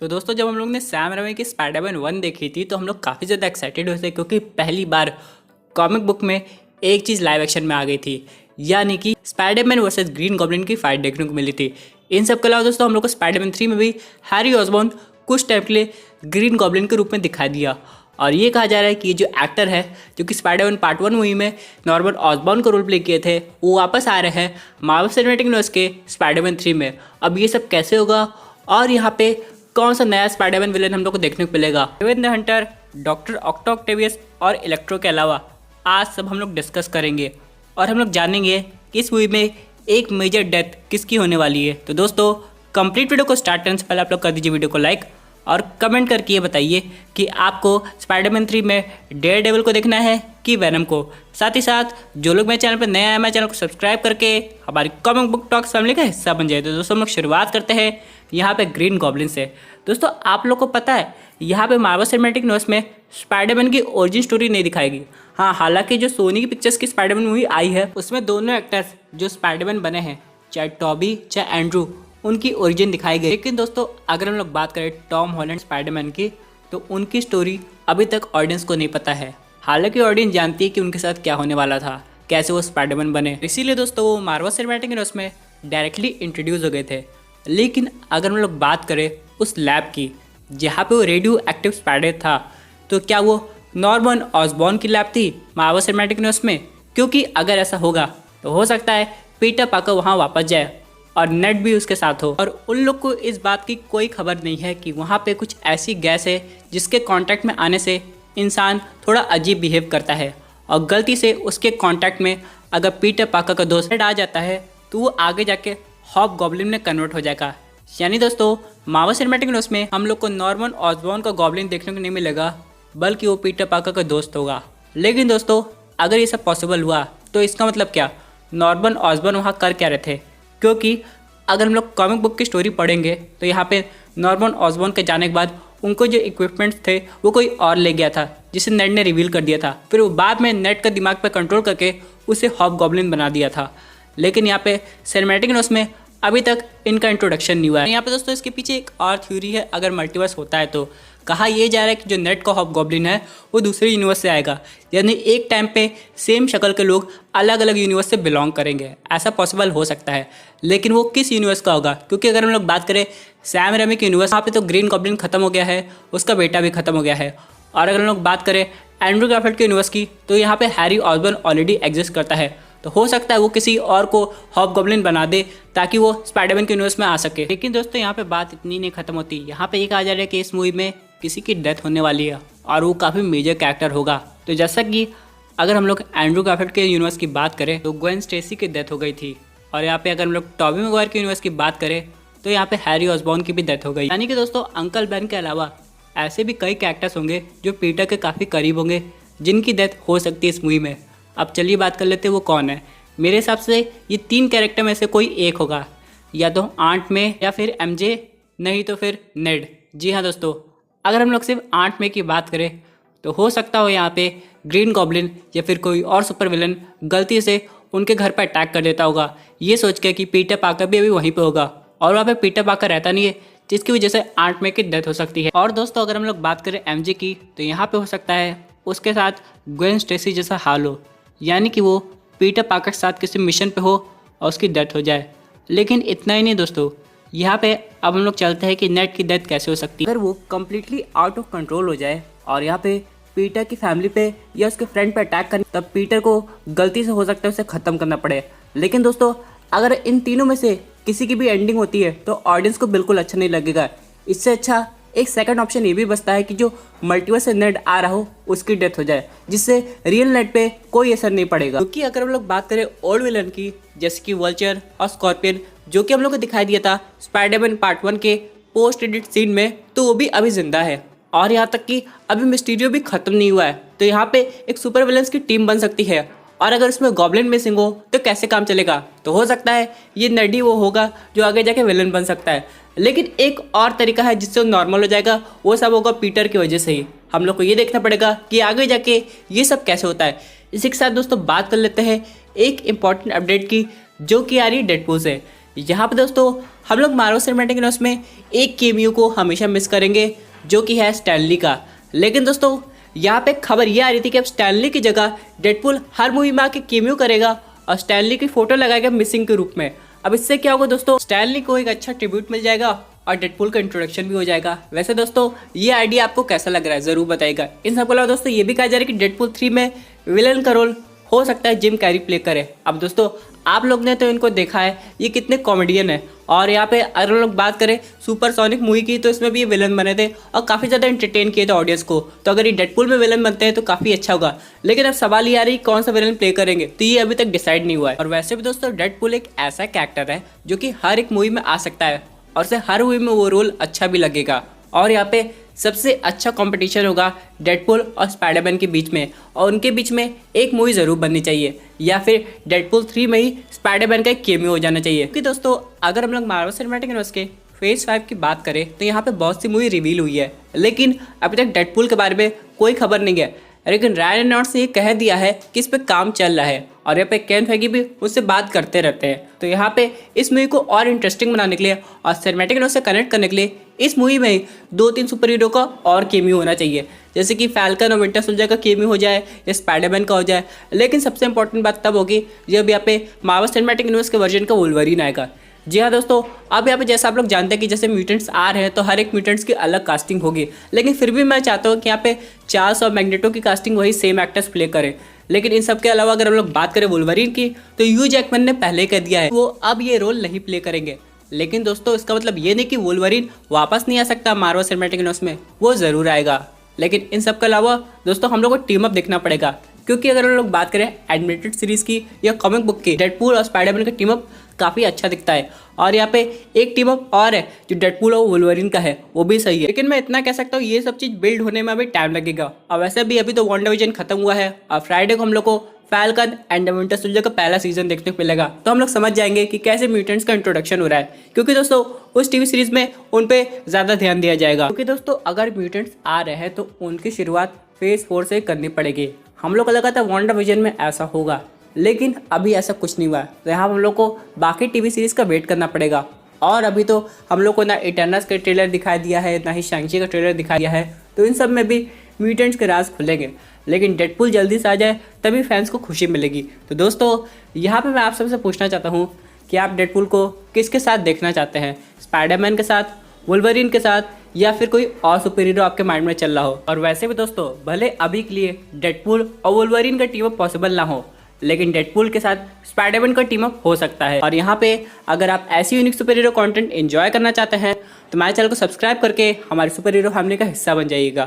तो दोस्तों जब हम लोग ने सैम रेमी की स्पाइडरमैन 1 देखी थी तो हम लोग काफ़ी ज़्यादा एक्साइटेड हुए थे क्योंकि पहली बार कॉमिक बुक में एक चीज़ लाइव एक्शन में आ गई थी, यानी कि स्पाइडरमैन वर्सेस ग्रीन गॉब्लिन की फाइट देखने को मिली थी। इन सब के अलावा दोस्तों हम लोग को स्पाइडरमैन 3 में भी हैरी ऑसबॉर्न कुछ टाइम के लिए ग्रीन गॉब्लिन के रूप में दिखाई दिया और ये कहा जा रहा है कि ये जो एक्टर है जो कि स्पाइडरमैन पार्ट 1 मूवी में नॉर्मन ऑसबॉर्न को रोल प्ले किए थे वो वापस आ रहे हैं मार्वल सिनेमैटिक यूनिवर्स के स्पाइडरमैन 3 में। अब ये सब कैसे होगा और यहाँ पे कौन सा नया स्पाइडरमैन विलेन हम लोग को देखने को मिलेगा, क्रेवन द हंटर, डॉक्टर ऑक्टोवियस और इलेक्ट्रो के अलावा आज सब हम लोग डिस्कस करेंगे और हम लोग जानेंगे कि इस मूवी में एक मेजर डेथ किसकी होने वाली है। तो दोस्तों कंप्लीट वीडियो को स्टार्ट करने से पहले आप लोग कर दीजिए वीडियो को लाइक और कमेंट करके ये बताइए कि आपको स्पाइडरमैन 3 में डेयरडेविल को देखना है कि वेनम को। साथ ही साथ जो लोग मेरे चैनल पर नए आए, मेरे चैनल को सब्सक्राइब करके हमारी कॉमिक बुक टॉक्स फैमिली का हिस्सा बन जाए। तो दोस्तों हम लोग शुरुआत करते हैं यहाँ पे ग्रीन गॉब्लिन से। दोस्तों आप लोग को पता है यहाँ पे मार्वल सिनेमैटिक यूनिवर्स में स्पाइडरमैन की ओरिजिन स्टोरी नहीं दिखाई गई। हाँ, हालांकि जो सोनी की पिक्चर्स की स्पाइडरमैन मूवी आई है उसमें दोनों एक्टर्स जो स्पाइडरमैन बने हैं, चाहे टॉबी चाहे एंड्रू, उनकी ओरिजिन दिखाई गई। लेकिन दोस्तों अगर हम लोग बात करें टॉम हॉलैंड स्पाइडरमैन की तो उनकी स्टोरी अभी तक ऑडियंस को नहीं पता है। हालांकि ऑडियंस जानती है कि उनके साथ क्या होने वाला था, कैसे वो स्पाइडरमैन बने, इसीलिए दोस्तों वो मार्वल सिनेमैटिक यूनिवर्स में डायरेक्टली इंट्रोड्यूस हो गए थे। लेकिन अगर हम लोग बात करें उस लैब की जहाँ पे वो रेडियो एक्टिव स्पाइडर था, तो क्या वो नॉर्मन ऑसबॉर्न की लैब थी मार्वल सिनेमैटिक यूनिवर्स में? क्योंकि अगर ऐसा होगा तो हो सकता है पीटर पार्कर वहाँ वापस जाए और नेड भी उसके साथ हो, और उन लोग को इस बात की कोई खबर नहीं है कि वहाँ पे कुछ ऐसी गैस है जिसके कांटेक्ट में आने से इंसान थोड़ा अजीब बिहेव करता है, और गलती से उसके कांटेक्ट में अगर पीटर पार्कर का दोस्त नेड आ जाता है तो वो आगे जाके हॉब गॉब्लिन में कन्वर्ट हो जाएगा। यानी दोस्तों मार्वल सिनेमैटिक यूनिवर्स में हम लोग को नॉर्मन ऑसबॉर्न का गॉब्लिन देखने को नहीं मिलेगा, बल्कि वो पीटर पार्कर का दोस्त होगा। लेकिन दोस्तों अगर ये सब पॉसिबल हुआ तो इसका मतलब क्या, नॉर्मन ऑसबॉर्न वहाँ कर क्या रहे थे? क्योंकि अगर हम लोग कॉमिक बुक की स्टोरी पढ़ेंगे तो यहाँ पे नॉर्मन ऑसबॉर्न के जाने के बाद उनको जो इक्विपमेंट्स थे वो कोई और ले गया था जिसे नेड ने रिवील कर दिया था। फिर वो बाद में नेड का दिमाग पर कंट्रोल करके उसे हॉब गॉब्लिन बना दिया था। लेकिन यहाँ पे सिनेमैटिक यूनिवर्स में अभी तक इनका इंट्रोडक्शन नहीं हुआ है। यहाँ पे दोस्तों इसके पीछे एक और थ्योरी है, अगर मल्टीवर्स होता है तो कहा यह जा रहा है कि जो नेट का हॉब गॉब्लिन है वो दूसरे यूनिवर्स से आएगा, यानी एक टाइम पे सेम शक्ल के लोग अलग अलग यूनिवर्स से बिलोंग करेंगे। ऐसा पॉसिबल हो सकता है, लेकिन वो किस यूनिवर्स का होगा? क्योंकि अगर हम लोग बात करें सैम रेमी के यूनिवर्स, वहाँ पे तो ग्रीन गॉब्लिन खत्म हो गया है, उसका बेटा भी खत्म हो गया है। और अगर हम लोग बात करें एंड्रू गारफील्ड के यूनिवर्स की तो यहाँ पे हैरी ऑसबॉर्न ऑलरेडी एग्जिस्ट करता है, तो हो सकता है वो किसी और को हॉब गॉब्लिन बना दे ताकि वो स्पाइडरमैन के यूनिवर्स में आ सके। लेकिन दोस्तों यहाँ पे बात इतनी नहीं खत्म होती। यहाँ पे ये कहा जा रहा है कि इस मूवी में किसी की डेथ होने वाली है और वो काफ़ी मेजर कैरेक्टर होगा। तो जैसा कि अगर हम लोग एंड्रू गारफील्ड के यूनिवर्स की बात करें तो ग्वेन स्टेसी की डेथ हो गई थी, और यहाँ पे अगर हम लोग टॉबी मैguire के यूनिवर्स की बात करें तो यहाँ पे हैरी ऑसबॉर्न की भी डेथ हो गई। यानी कि दोस्तों अंकल बेन के अलावा ऐसे भी कई कैरेक्टर्स होंगे जो पीटर के काफ़ी करीब होंगे जिनकी डेथ हो सकती है इस मूवी में। अब चलिए बात कर लेते हैं वो कौन है। मेरे हिसाब से ये 3 कैरेक्टर में से कोई एक होगा, या तो आंट में, या फिर एमजे, नहीं तो फिर नेड। जी हाँ दोस्तों, अगर हम लोग सिर्फ आंट में की बात करें तो हो सकता हो यहाँ पे ग्रीन गॉब्लिन या फिर कोई और सुपर विलन गलती से उनके घर पर अटैक कर देता होगा, ये सोच के कि पीटर पार्कर भी अभी वहीं पे होगा, और वहाँ पे पीटर पार्कर रहता नहीं है, जिसकी वजह से आंट में की डेथ हो सकती है। और दोस्तों अगर हम लोग बात करें एमजे की तो यहाँ पे हो सकता है उसके साथ ग्वेन स्टेसी जैसा हाल हो, यानी कि वो पीटर पार्कर के साथ किसी मिशन पे हो और उसकी डेथ हो जाए। लेकिन इतना ही नहीं दोस्तों, यहाँ पे अब हम लोग चलते हैं कि नेड की डेथ कैसे हो सकती है। अगर वो कम्प्लीटली आउट ऑफ कंट्रोल हो जाए और यहाँ पे पीटर की फैमिली पे या उसके फ्रेंड पे अटैक करे, तब पीटर को गलती से हो सकता है उसे ख़त्म करना पड़े। लेकिन दोस्तों अगर इन तीनों में से किसी की भी एंडिंग होती है तो ऑडियंस को बिल्कुल अच्छा नहीं लगेगा। इससे अच्छा एक सेकंड ऑप्शन ये भी बचता है कि जो मल्टीवर्स से नेड आ रहा हो उसकी डेथ हो जाए, जिससे रियल नेड पे कोई असर नहीं पड़ेगा। क्योंकि अगर हम लोग बात करें ओल्ड विलन की, जैसे कि वल्चर और स्कॉर्पियन, जो कि हम लोग को दिखाई दिया था स्पाइडरमैन पार्ट 1 के पोस्ट एडिट सीन में, तो वो भी अभी जिंदा है। और यहाँ तक कि अभी मिस्टीरियो भी खत्म नहीं हुआ है, तो यहाँ पे एक सुपर विलन्स की टीम बन सकती है। और अगर इसमें गॉब्लिन मिसिंग हो तो कैसे काम चलेगा? तो हो सकता है ये नेड ही वो होगा जो आगे जाके विलन बन सकता है। लेकिन एक और तरीका है जिससे वो नॉर्मल हो जाएगा, वो सब होगा पीटर की वजह से ही। हम लोग को ये देखना पड़ेगा कि आगे जाके ये सब कैसे होता है। इसी के साथ दोस्तों बात कर लेते हैं एक इम्पॉर्टेंट अपडेट की, जो कि आ रही है डेडपूल से। यहाँ पे दोस्तों हम लोग मार्वल सिनेमैटिक यूनिवर्स में एक केमियो को हमेशा मिस करेंगे, जो कि है स्टैनली का। लेकिन दोस्तों यहाँ पे खबर ये आ रही थी कि अब स्टैनली की जगह डेडपूल हर मूवी में आके केमियो करेगा और स्टैनली की फोटो लगाएगा मिसिंग के रूप में। अब इससे क्या होगा दोस्तों, स्टैनली को एक अच्छा ट्रिब्यूट मिल जाएगा और डेडपूल का इंट्रोडक्शन भी हो जाएगा। वैसे दोस्तों ये आइडिया आपको कैसा लग रहा है ज़रूर बताइएगा। इन सबके अलावा दोस्तों ये भी कहा जा रहा है कि डेडपूल 3 में विलन का रोल हो सकता है जिम कैरी प्ले करे। अब दोस्तों आप लोग ने तो इनको देखा है ये कितने कॉमेडियन है, और यहाँ पे अगर हम लोग बात करें सुपरसोनिक मूवी की तो इसमें भी ये विलन बने थे और काफ़ी ज़्यादा एंटरटेन किए थे ऑडियंस को। तो अगर ये डेडपूल में विलन बनते हैं तो काफ़ी अच्छा होगा। लेकिन अब सवाल ये आ रही कौन सा विलन प्ले करेंगे, तो ये अभी तक डिसाइड नहीं हुआ है। और वैसे भी दोस्तों डेडपूल एक ऐसा कैरेक्टर है जो कि हर एक मूवी में आ सकता है और उसे हर मूवी में वो रोल अच्छा भी लगेगा। और यहाँ पे सबसे अच्छा कंपटीशन होगा डेडपूल और स्पाइडरमैन के बीच में, और उनके बीच में एक मूवी ज़रूर बननी चाहिए, या फिर डेडपूल 3 में ही स्पाइडरमैन का एक केमियो हो जाना चाहिए। क्योंकि दोस्तों अगर हम लोग मार्वल सिनेमैटिक यूनिवर्स के फेज 5 की बात करें तो यहाँ पे बहुत सी मूवी रिवील हुई है, लेकिन अभी तक डेडपूल के बारे में कोई खबर नहीं है। लेकिन रायन रेनॉल्ड्स ने ये कह दिया है कि इस पे काम चल रहा है, और यहाँ पे केविन फेगी भी उससे बात करते रहते हैं। तो यहाँ पे इस मूवी को और इंटरेस्टिंग बनाने के लिए और सिनेमैटिक यूनिवर्स से कनेक्ट करने के लिए इस मूवी में 2-3 सुपर हीरो का और केमियो होना चाहिए, जैसे कि फैल्कन और विंटर सोल्जर का केमियो हो जाए या स्पाइडरमैन का हो जाए। लेकिन सबसे इंपॉर्टेंट बात तब होगी जब यहाँ पे मार्वल सिनेमैटिक यूनिवर्स के वर्जन का वुल्वरीन आएगा। जी हाँ दोस्तों, अब यहाँ पे जैसा आप लोग जानते हैं कि जैसे म्यूटेंट्स आ रहे हैं तो हर एक म्यूटेंट्स की अलग कास्टिंग होगी, लेकिन फिर भी मैं चाहता हूँ कि यहाँ पे चार्ल्स और मैग्नेटो की कास्टिंग वही सेम एक्टर्स प्ले करें। लेकिन इन सब के अलावा अगर हम लोग बात करें वुल्वरीन की तो ह्यू जैकमैन ने पहले कह दिया है वो अब ये रोल नहीं प्ले करेंगे। लेकिन दोस्तों इसका मतलब ये नहीं कि वुल्वरीन वापस नहीं आ सकता मार्वल सिनेमैटिक यूनिवर्स में, वो ज़रूर आएगा। लेकिन इन सब के अलावा दोस्तों हम लोग को टीम अप देखना पड़ेगा, क्योंकि अगर हम लोग बात करें एनिमेटेड सीरीज़ की या कॉमिक बुक की, डेडपूल और स्पाइडरमैन का टीम अप काफ़ी अच्छा दिखता है। और यहाँ पे एक टीम अप और है जो डेडपूल और वुल्वरीन का है, वो भी सही है। लेकिन मैं इतना कह सकता हूँ ये सब चीज़ बिल्ड होने में अभी टाइम लगेगा। और वैसे भी अभी तो WandaVision खत्म हुआ है और फ्राइडे को हम लोग को फैल्कन एंड विंटर सोल्जर का पहला सीजन देखने को मिलेगा, तो हम लोग समझ जाएंगे कि कैसे म्यूटेंट्स का इंट्रोडक्शन हो रहा है। क्योंकि दोस्तों उस टीवी सीरीज में उन पे ज़्यादा ध्यान दिया जाएगा, क्योंकि दोस्तों अगर म्यूटेंट्स आ रहे हैं तो उनकी शुरुआत फेज 4 से करनी पड़ेगी। हम लोग को लगा था WandaVision में ऐसा होगा, लेकिन अभी ऐसा कुछ नहीं हुआ, तो यहाँ हम लोग को बाकी टीवी सीरीज का वेट करना पड़ेगा। और अभी तो हम लोग को ना इटर्नल्स का ट्रेलर दिखा दिया है, ना ही शैंग-ची का ट्रेलर दिखा दिया है, तो इन सब में भी म्यूटेंट्स के राज खुलेंगे। लेकिन डेडपूल जल्दी से आ जाए तभी फैंस को खुशी मिलेगी। तो दोस्तों यहाँ पे मैं आप सबसे पूछना चाहता हूँ कि आप डेडपूल को किसके साथ देखना चाहते हैं, स्पाइडरमैन के साथ, वुल्वरीन के साथ, या फिर कोई और सुपर हीरो आपके माइंड में चल रहा हो। और वैसे भी दोस्तों भले अभी के लिए डेडपूल और वुल्वरीन का टीम अप पॉसिबल ना हो, लेकिन डेडपूल के साथ स्पाइडरमैन का टीम अप हो सकता है। और यहाँ पे अगर आप ऐसी unique super hero content enjoy करना चाहते हैं तो हमारे चैनल को सब्सक्राइब करके हमारे सुपर हीरो फैमिली का हिस्सा बन जाइएगा।